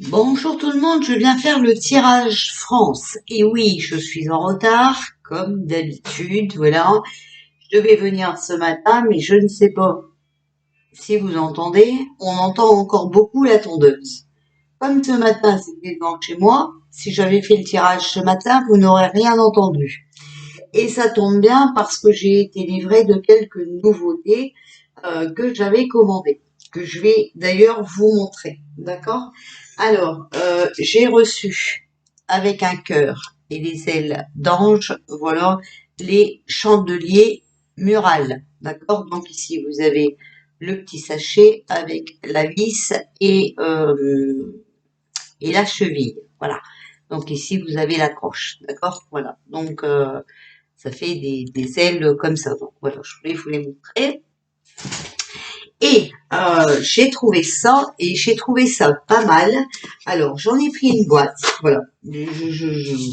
Bonjour tout le monde, je viens faire le tirage France. Et oui, je suis en retard, comme d'habitude, voilà. Je devais venir ce matin, mais je ne sais pas si vous entendez, on entend encore beaucoup la tondeuse. Comme ce matin, c'était devant chez moi, si j'avais fait le tirage ce matin, vous n'aurez rien entendu. Et ça tombe bien parce que j'ai été livrée de quelques nouveautés que j'avais commandées, que je vais d'ailleurs vous montrer, d'accord? Alors, j'ai reçu avec un cœur et les ailes d'ange, voilà, les chandeliers murales, d'accord? Donc ici, vous avez le petit sachet avec la vis et la cheville, voilà. Donc ici, vous avez l'accroche, d'accord? Voilà, donc ça fait des ailes comme ça. Donc voilà, je voulais vous les montrer. Et j'ai trouvé ça, et j'ai trouvé ça pas mal. Alors, j'en ai pris une boîte, voilà.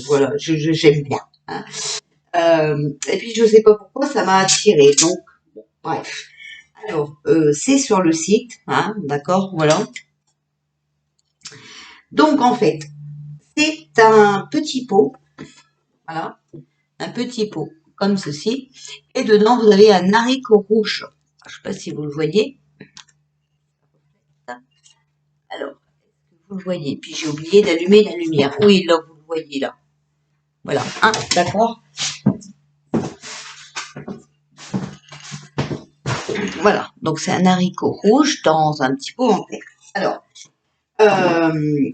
Voilà, j'aime bien. Hein. Et puis, je sais pas pourquoi, ça m'a attiré. Donc, bon, bref. Alors, c'est sur le site, hein, d'accord, voilà. Donc, en fait, c'est un petit pot, voilà, un petit pot, comme ceci. Et dedans, vous avez un haricot rouge. Je sais pas si vous le voyez. Alors, vous le voyez. Puis j'ai oublié d'allumer la lumière. Oui, là, vous le voyez là. Voilà. Hein, d'accord. Voilà. Donc c'est un haricot rouge dans un petit pot en terre. Alors, euh,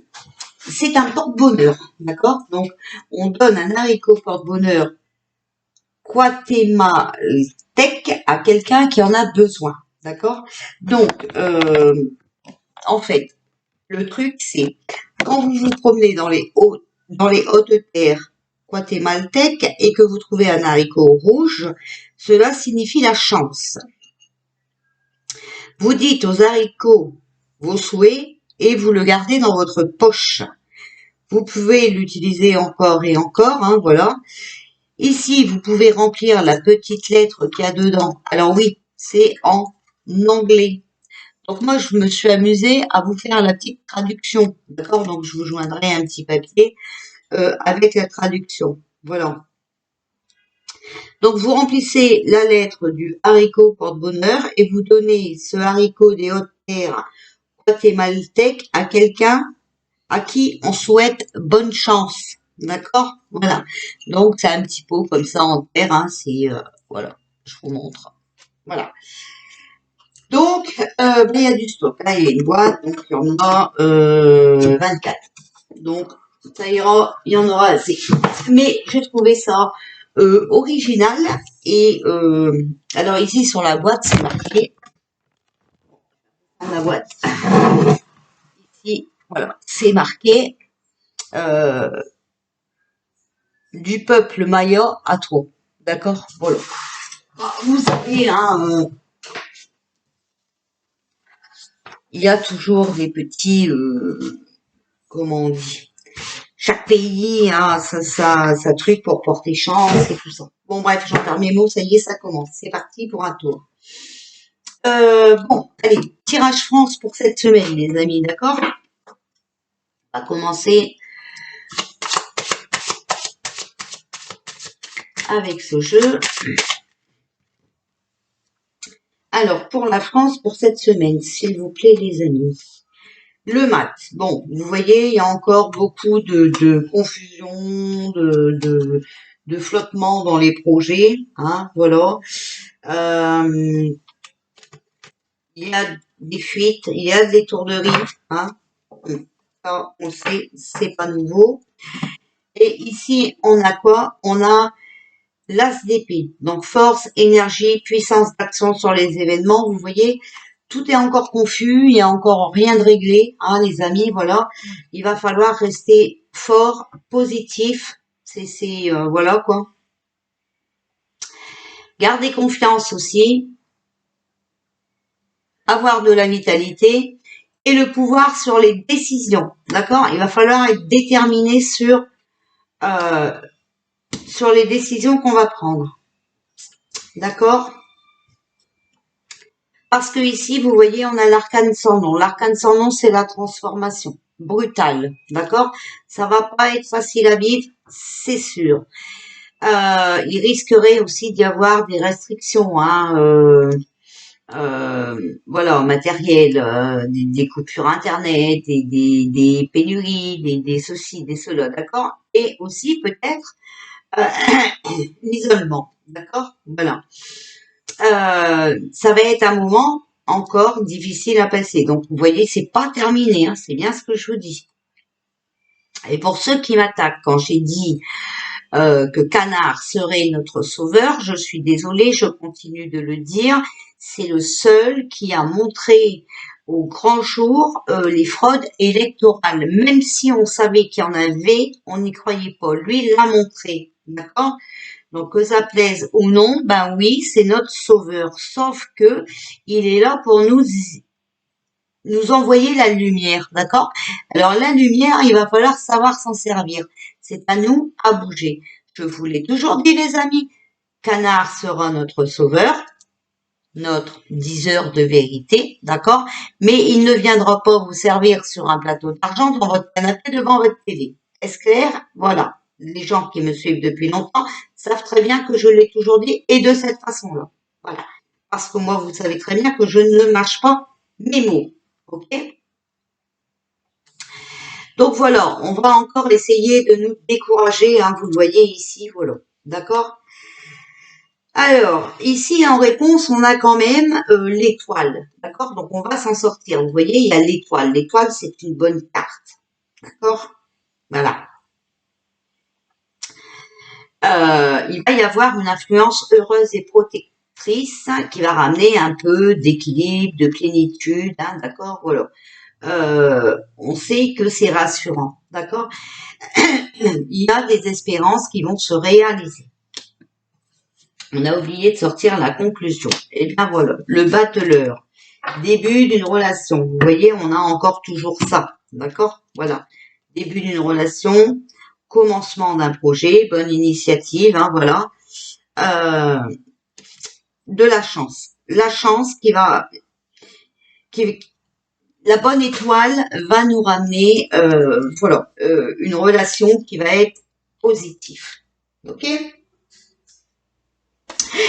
c'est un porte-bonheur. D'accord. Donc, on donne un haricot porte-bonheur guatémaltèque à quelqu'un qui en a besoin. D'accord. Donc, en fait, le truc, c'est quand vous vous promenez dans les hautes terres guatémaltèques et que vous trouvez un haricot rouge, cela signifie la chance. Vous dites aux haricots vos souhaits et vous le gardez dans votre poche. Vous pouvez l'utiliser encore et encore, hein, voilà. Ici, vous pouvez remplir la petite lettre qu'il y a dedans. Alors oui, c'est en anglais. Donc moi, je me suis amusée à vous faire la petite traduction, d'accord? Donc je vous joindrai un petit papier avec la traduction. Voilà. Donc vous remplissez la lettre du haricot porte-bonheur et vous donnez ce haricot des hautes terres guatémaltèque à quelqu'un à qui on souhaite bonne chance. D'accord? Voilà. Donc c'est un petit pot comme ça en terre, hein, c'est voilà, je vous montre. Voilà. Donc, il y a du stock. Là, il y a une boîte, donc il y en a 24. Donc, ça ira, il y en aura assez. Mais j'ai trouvé ça original. Et alors ici, sur la boîte, c'est marqué. La boîte. Ici, voilà, c'est marqué du peuple maya à toi. D'accord? Voilà. Vous savez, hein, il y a toujours des petits, comment on dit, chaque pays a sa truc pour porter chance et tout ça. Bon bref, j'en perds mes mots, ça y est, ça commence. C'est parti pour un tour. Bon, allez, tirage France pour cette semaine, les amis, d'accord? On va commencer avec ce jeu. Alors, pour la France, pour cette semaine, s'il vous plaît, les amis. Le maths, bon, vous voyez, il y a encore beaucoup de confusion, de flottement dans les projets, hein, voilà. Il y a des fuites, il y a des tourneries, hein. Ça, on sait, c'est pas nouveau. Et ici, on a quoi? On a l'as d'épée. Donc, force, énergie, puissance d'action sur les événements. Vous voyez, tout est encore confus, il n'y a encore rien de réglé, hein, les amis, voilà. Il va falloir rester fort, positif. Voilà, quoi. Garder confiance aussi. Avoir de la vitalité et le pouvoir sur les décisions. D'accord? Il va falloir être déterminé sur les décisions qu'on va prendre. D'accord? Parce que ici, vous voyez, on a l'arcane sans nom. L'arcane sans nom, c'est la transformation. brutale, d'accord? Ça va pas être facile à vivre, c'est sûr. Il risquerait aussi d'y avoir des restrictions, hein, voilà, en matériel, des coupures internet, des pénuries, des ceci, des cela, d'accord? Et aussi peut-être euh, l'isolement, d'accord? Voilà. Ça va être un moment encore difficile à passer. Donc, vous voyez, c'est pas terminé, hein, c'est bien ce que je vous dis. Et pour ceux qui m'attaquent, quand j'ai dit que Canard serait notre sauveur, je suis désolée, je continue de le dire, c'est le seul qui a montré au grand jour les fraudes électorales. Même si on savait qu'il y en avait, on n'y croyait pas. Lui, il l'a montré, d'accord? Donc que ça plaise ou non, ben oui, c'est notre sauveur. Sauf que il est là pour nous envoyer la lumière, d'accord? Alors la lumière, il va falloir savoir s'en servir. C'est à nous à bouger. Je vous l'ai toujours dit, les amis, Canard sera notre sauveur, notre diseur de vérité, d'accord? Mais il ne viendra pas vous servir sur un plateau d'argent dans votre canapé devant votre télé. Est-ce clair? Voilà. Les gens qui me suivent depuis longtemps savent très bien que je l'ai toujours dit et de cette façon-là. Voilà. Parce que moi, vous savez très bien que je ne mâche pas mes mots. Ok? Donc voilà, on va encore essayer de nous décourager, hein, vous le voyez ici, voilà. D'accord? Alors, ici, en réponse, on a quand même l'étoile. D'accord? Donc, on va s'en sortir. Vous voyez, il y a l'étoile. L'étoile, c'est une bonne carte. D'accord? Voilà. Il va y avoir une influence heureuse et protectrice, hein, qui va ramener un peu d'équilibre, de plénitude. Hein, d'accord? Voilà. On sait que c'est rassurant. D'accord? Il y a des espérances qui vont se réaliser. On a oublié de sortir la conclusion. Et bien voilà, le battleur, début d'une relation. Vous voyez, on a encore toujours ça, d'accord? Voilà, début d'une relation, commencement d'un projet, bonne initiative, hein, voilà. Euh, de la chance qui, la bonne étoile va nous ramener, voilà, une relation qui va être positive. Ok?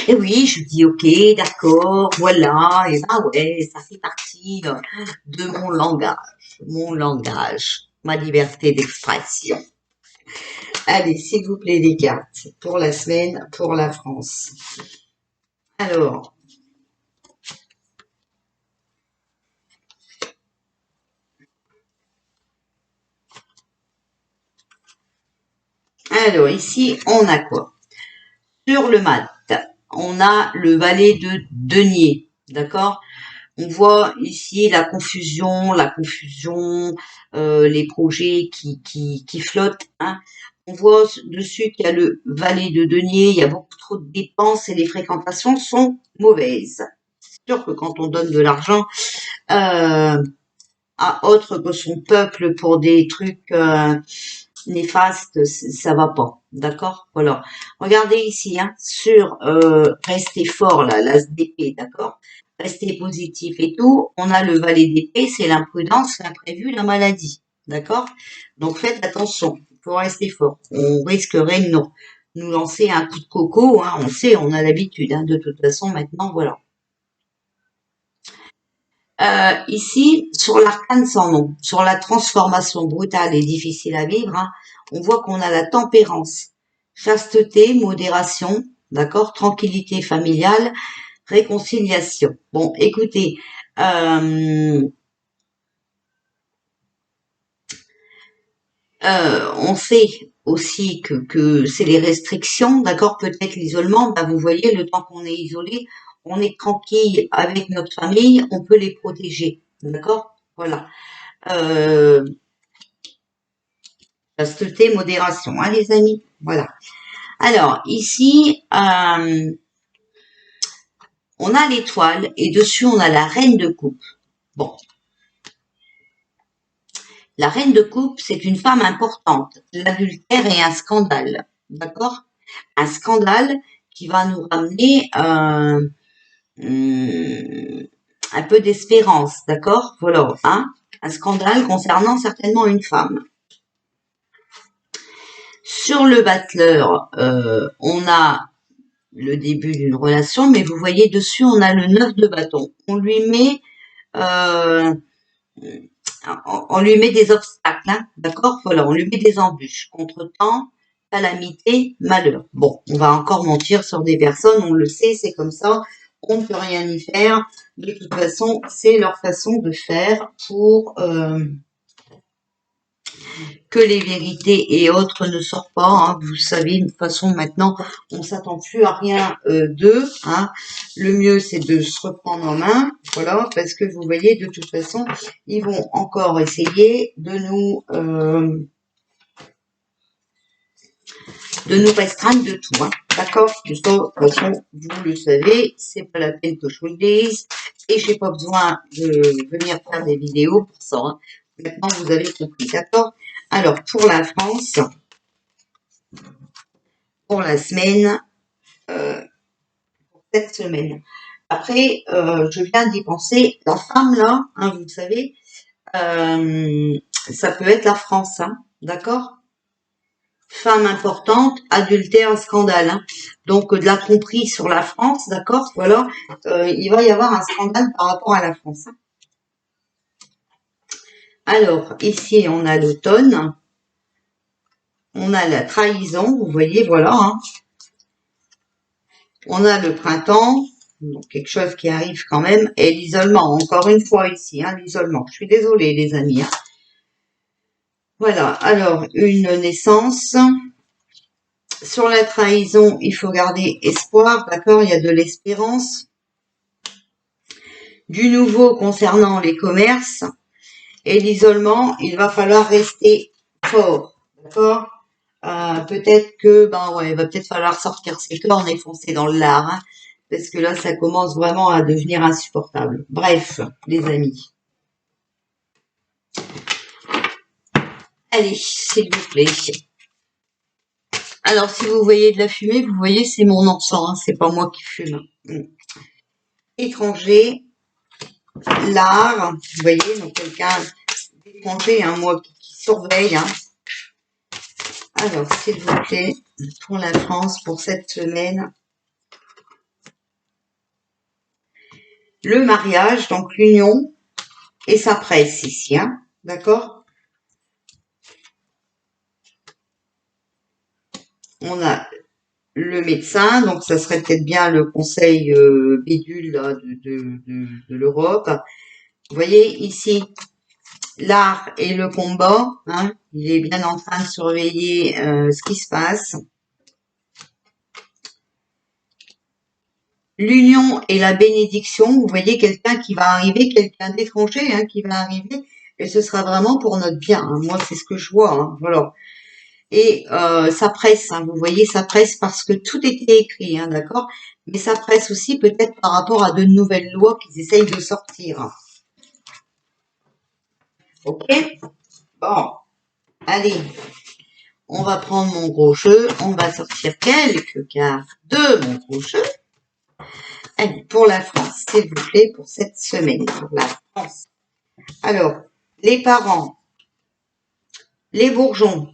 Et oui, je dis ok, d'accord, voilà, et ben ouais, ça fait partie de mon langage, ma liberté d'expression. Allez, s'il vous plaît, les cartes pour la semaine, pour la France. Alors, alors ici, on a quoi? Sur le mat, on a le valet de denier, d'accord? On voit ici la confusion, les projets qui flottent, hein. On voit dessus qu'il y a le valet de denier, il y a beaucoup trop de dépenses et les fréquentations sont mauvaises. C'est sûr que quand on donne de l'argent à autre que son peuple pour des trucs néfastes, ça va pas. D'accord? Voilà. Regardez ici, hein, sur rester fort, là, l'as d'épée, d'accord? Rester positif et tout. On a le valet d'épée, c'est l'imprudence, l'imprévu, la maladie. D'accord? Donc faites attention. Il faut rester fort. On risquerait de nous lancer un coup de coco, hein. On sait, on a l'habitude, hein, de toute façon, maintenant, voilà. Ici, sur l'arcane sans nom, sur la transformation brutale et difficile à vivre, hein, on voit qu'on a la tempérance, chasteté, modération, d'accord, tranquillité familiale, réconciliation. Bon, écoutez, euh, on sait aussi que c'est les restrictions, d'accord, peut-être l'isolement, bah vous voyez, le temps qu'on est isolé, on est tranquille avec notre famille, on peut les protéger, d'accord, voilà. Euh, Chasteté, modération, hein, les amis. Voilà. Alors, ici, on a l'étoile et dessus, on a la reine de coupe. Bon, la reine de coupe, c'est une femme importante. L'adultère est un scandale. D'accord? Un scandale qui va nous ramener un peu d'espérance. D'accord? Voilà. Hein? un scandale concernant certainement une femme. Sur le battleur, on a le début d'une relation, mais vous voyez dessus, on a le 9 de bâton. On lui met des obstacles, hein, d'accord? Voilà, on lui met des embûches. Contretemps, calamité, malheur. Bon, on va encore mentir sur des personnes, on le sait, c'est comme ça, on ne peut rien y faire. De toute façon, c'est leur façon de faire pour que les vérités et autres ne sortent pas. Hein. Vous savez, de toute façon, maintenant, on s'attend plus à rien d'eux. Hein. Le mieux, c'est de se reprendre en main. Voilà, parce que vous voyez, de toute façon, ils vont encore essayer de nous restreindre de tout. Hein. D'accord? De toute façon, vous le savez, c'est pas la peine que je vous le dise. Et j'ai pas besoin de venir faire des vidéos pour ça. Hein. Maintenant, vous avez compris. D'accord? Alors, pour la France, pour la semaine, pour cette semaine. Après, je viens d'y penser, la femme là, hein, vous le savez, ça peut être la France, hein, d'accord? Femme importante, adultère, scandale. Hein. Donc, de la compris sur la France, d'accord? Voilà, il va y avoir un scandale par rapport à la France. Hein. Alors, ici, on a l'automne, on a la trahison, vous voyez, voilà. Hein. On a le printemps, donc quelque chose qui arrive quand même, et l'isolement, encore une fois ici, hein, l'isolement. Je suis désolée les amis. Hein. Voilà, alors une naissance. Sur la trahison, il faut garder espoir, d'accord, il y a de l'espérance. Du nouveau concernant les commerces et l'isolement, il va falloir rester fort, d'accord. Peut-être que, il va peut-être falloir sortir ses cornes et foncer dans le lard, hein, parce que là, ça commence vraiment à devenir insupportable. Bref, les amis. Allez, s'il vous plaît. Alors, si vous voyez de la fumée, vous voyez, c'est mon encens, hein, c'est pas moi qui fume. Étranger, l'art, vous voyez, donc quelqu'un d'étranger, hein, moi qui surveille. Hein. Alors, s'il vous plaît, pour la France, pour cette semaine, le mariage, donc l'union, et sa presse ici, hein, d'accord? On a le médecin, donc ça serait peut-être bien le conseil bidule là, de l'Europe. Vous voyez ici, l'art et le combat, hein, il est bien en train de surveiller ce qui se passe. L'union et la bénédiction, vous voyez quelqu'un qui va arriver, quelqu'un d'étranger hein, qui va arriver, et ce sera vraiment pour notre bien. Hein. Moi, c'est ce que je vois. Hein, voilà. Et ça presse, hein, vous voyez, ça presse parce que tout était écrit, hein, d'accord? Mais ça presse aussi peut-être par rapport à de nouvelles lois qu'ils essayent de sortir. Ok? Bon, allez, on va prendre mon gros jeu, on va sortir quelques cartes de mon gros jeu. Allez, pour la France, s'il vous plaît, pour cette semaine, pour la France. Alors, les parents, les bourgeons,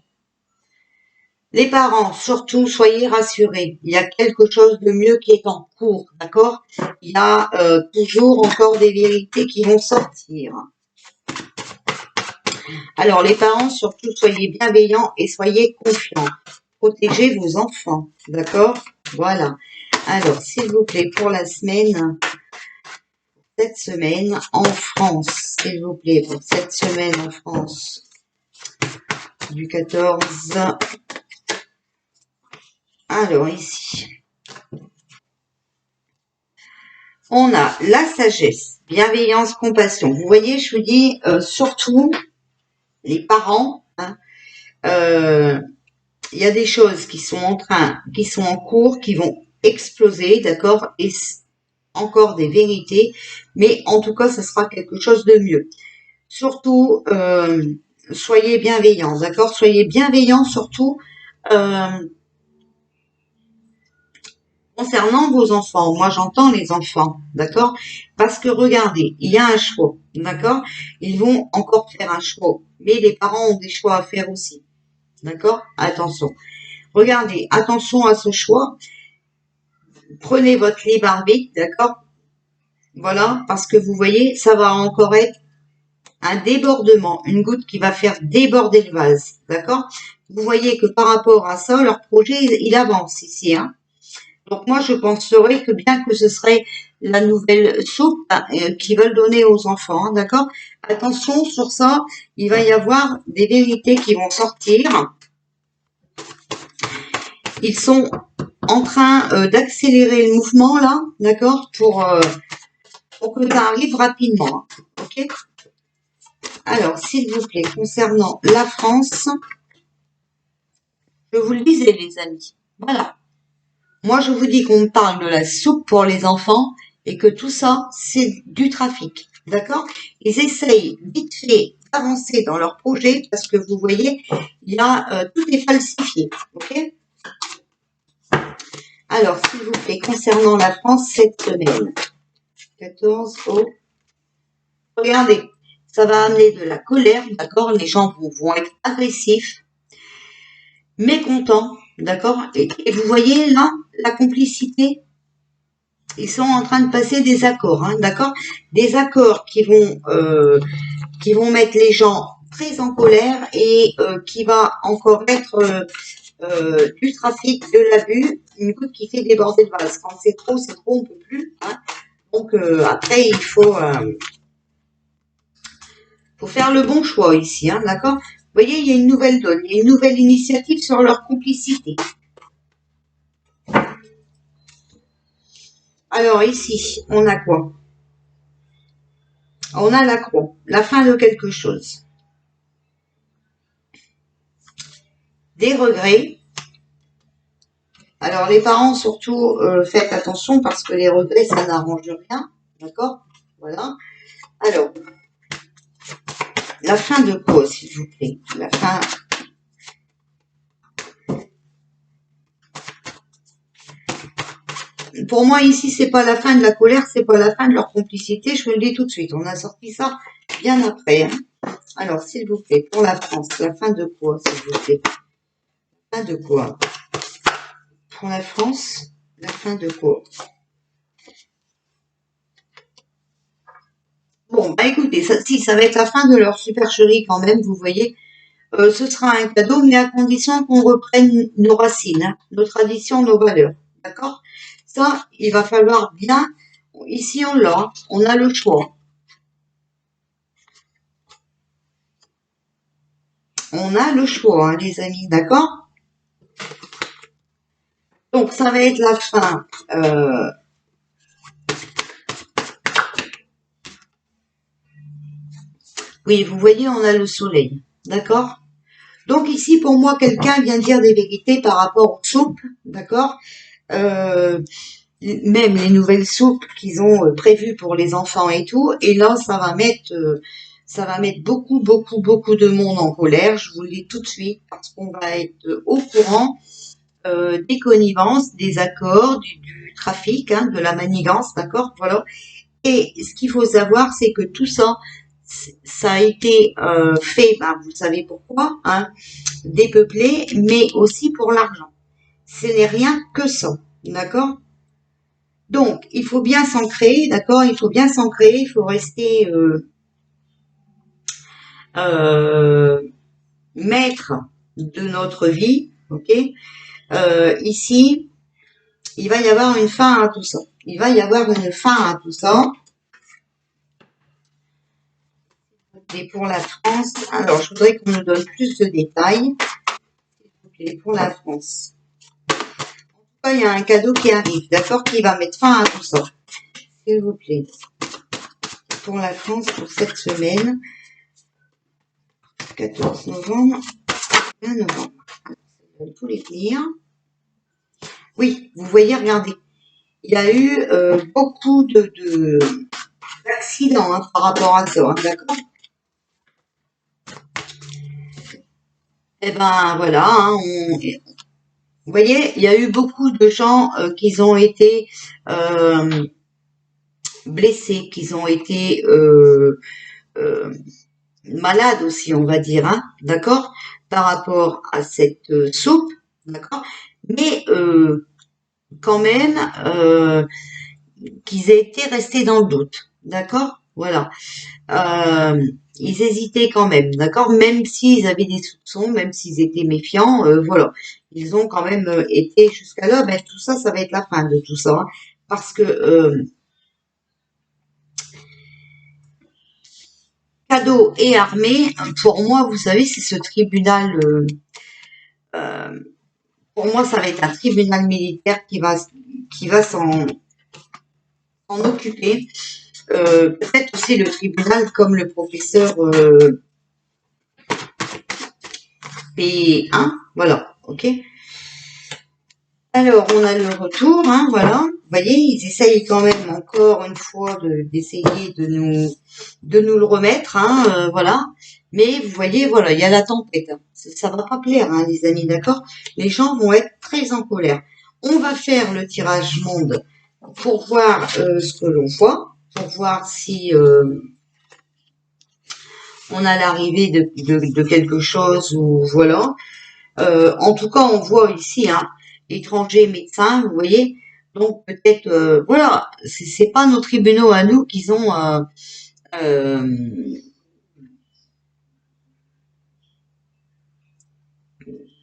les parents, surtout, soyez rassurés. Il y a quelque chose de mieux qui est en cours, d'accord? Il y a toujours encore des vérités qui vont sortir. Alors, les parents, surtout, soyez bienveillants et soyez confiants. Protégez vos enfants, d'accord? Voilà. Alors, s'il vous plaît, pour la semaine, cette semaine en France, s'il vous plaît, pour cette semaine en France, du 14. Alors, ici, on a la sagesse, bienveillance, compassion. Vous voyez, je vous dis, surtout, les parents, hein, il y a des choses qui sont en cours, qui vont exploser, d'accord, et encore des vérités, mais en tout cas, ça sera quelque chose de mieux. Surtout, soyez bienveillants, d'accord, soyez bienveillants surtout concernant vos enfants. Moi, j'entends les enfants, d'accord, parce que regardez, il y a un choix. d'accord? Ils vont encore faire un choix. Mais les parents ont des choix à faire aussi, d'accord? Attention. Regardez, attention à ce choix. Prenez votre libre arbitre, d'accord? Voilà, parce que vous voyez, ça va encore être un débordement, une goutte qui va faire déborder le vase, d'accord? Vous voyez que par rapport à ça, leur projet, il avance ici, hein. Donc moi, je penserais que bien que ce serait la nouvelle soupe qu'ils veulent donner aux enfants, hein, d'accord? Attention sur ça, il va y avoir des vérités qui vont sortir. Ils sont en train d'accélérer le mouvement là, d'accord, pour que ça arrive rapidement, hein, ok? Alors, s'il vous plaît, concernant la France, je vous le disais, les amis. Voilà. Moi, je vous dis qu'on me parle de la soupe pour les enfants et que tout ça, c'est du trafic. D'accord? Ils essayent vite fait d'avancer dans leur projet parce que vous voyez, il y a tout est falsifié. Ok? Alors, s'il vous plaît, concernant la France cette semaine, 14 au... Regardez, ça va amener de la colère, d'accord? Les gens vont être agressifs, mécontents, d'accord? Et vous voyez là, la complicité, ils sont en train de passer des accords, hein, d'accord? Des accords qui vont mettre les gens très en colère et qui va encore être du trafic, de l'abus, une goutte qui fait déborder le vase. Quand c'est trop, on peut plus. Hein. Donc après, il faut faire le bon choix ici, hein, d'accord? Vous voyez, il y a une nouvelle donne, il y a une nouvelle initiative sur leur complicité. Alors ici, on a quoi? On a la croix, la fin de quelque chose. Des regrets. Alors les parents surtout faites attention parce que les regrets ça n'arrange rien, d'accord? Voilà. Alors la fin de quoi s'il vous plaît? La fin. Pour moi ici c'est pas la fin de la colère, c'est pas la fin de leur complicité, je vous le dis tout de suite. On a sorti ça bien après. Hein. Alors s'il vous plaît pour la France, la fin de quoi s'il vous plaît? La fin de quoi? Pour la France, la fin de quoi? Bon, bah écoutez, ça, si, ça va être la fin de leur supercherie quand même, vous voyez. Ce sera un cadeau, mais à condition qu'on reprenne nos racines, hein, nos traditions, nos valeurs. D'accord? Ça, il va falloir bien. Ici, on l'a, on a le choix. On a le choix, hein, les amis, d'accord? Donc, ça va être la fin. Oui, vous voyez, on a le soleil, d'accord? Donc ici, pour moi, quelqu'un vient dire des vérités par rapport aux soupes, d'accord? Même les nouvelles soupes qu'ils ont prévues pour les enfants et tout. Et là, ça va mettre beaucoup, beaucoup, beaucoup de monde en colère. Je vous le dis tout de suite parce qu'on va être au courant des connivences, des accords, du trafic, hein, de la manigance, d'accord? Voilà. Et ce qu'il faut savoir, c'est que tout ça, ça a été fait, ben, vous savez pourquoi, hein, dépeuplé, mais aussi pour l'argent. Ce n'est rien que ça, d'accord? Donc, il faut bien s'ancrer, d'accord? Il faut bien s'ancrer, il faut rester euh, maître de notre vie, ok? Ici, il va y avoir une fin à tout ça. Il va y avoir une fin à tout ça. Et pour la France, alors je voudrais qu'on nous donne plus de détails. Et pour la France. En tout cas, il y a un cadeau qui arrive, d'accord? Qui va mettre fin à tout ça. S'il vous plaît. Pour la France, pour cette semaine. 14 novembre. 20 novembre. Tous les venir. Oui, vous voyez, regardez. Il y a eu beaucoup d'accidents hein, par rapport à ça, hein, d'accord? Eh ben voilà, hein, vous voyez, il y a eu beaucoup de gens qui ont été blessés, qui ont été malade aussi, on va dire, hein, d'accord, par rapport à cette soupe, d'accord, mais quand même qu'ils aient été restés dans le doute, d'accord, voilà. Ils hésitaient quand même, d'accord, même s'ils avaient des soupçons, même s'ils étaient méfiants, voilà. Ils ont quand même été jusqu'à là, ben, tout ça, ça va être la fin de tout ça, hein, parce que Cadeau et Armé, pour moi, vous savez, c'est ce tribunal, euh, pour moi, ça va être un tribunal militaire qui va s'en occuper. Peut-être aussi le tribunal comme le professeur P1, voilà, ok. Alors, on a le retour, hein, voilà. Vous voyez, ils essayent quand même encore une fois d'essayer de nous le remettre, hein, voilà. Mais vous voyez, voilà, il y a la tempête. Hein. Ça va pas plaire, hein, les amis, d'accord? Les gens vont être très en colère. On va faire le tirage monde pour voir ce que l'on voit, pour voir si on a l'arrivée de quelque chose ou voilà. En tout cas, on voit ici, hein, étranger médecin, vous voyez. Donc peut-être, voilà, c'est pas nos tribunaux à nous qu'ils ont. Euh,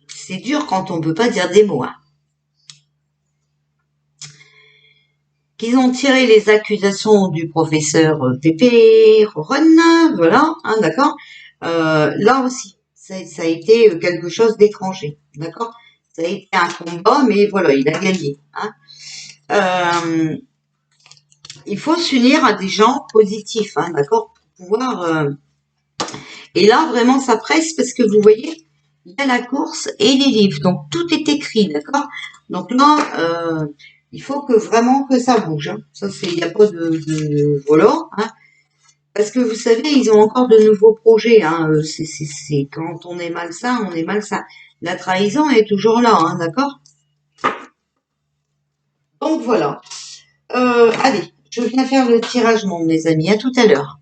c'est dur quand on peut pas dire des mots. Hein. Qu'ils ont tiré les accusations du professeur Pépé Ron, voilà, hein, d'accord. Là aussi, ça a été quelque chose d'étranger, d'accord. Ça a été un combat, mais voilà, il a gagné. Hein. Il faut s'unir à des gens positifs, hein, d'accord, pour pouvoir. Et là, vraiment, ça presse parce que vous voyez, il y a la course et les livres, donc tout est écrit, d'accord. Donc là, il faut que vraiment que ça bouge. Hein. Ça, c'est, il n'y a pas de voilà. Hein. Parce que vous savez, ils ont encore de nouveaux projets. Hein. C'est quand on est malsain, on est malsain. La trahison est toujours là, hein, d'accord. Donc voilà. Allez, je viens faire le tirage, mon mes amis. À tout à l'heure.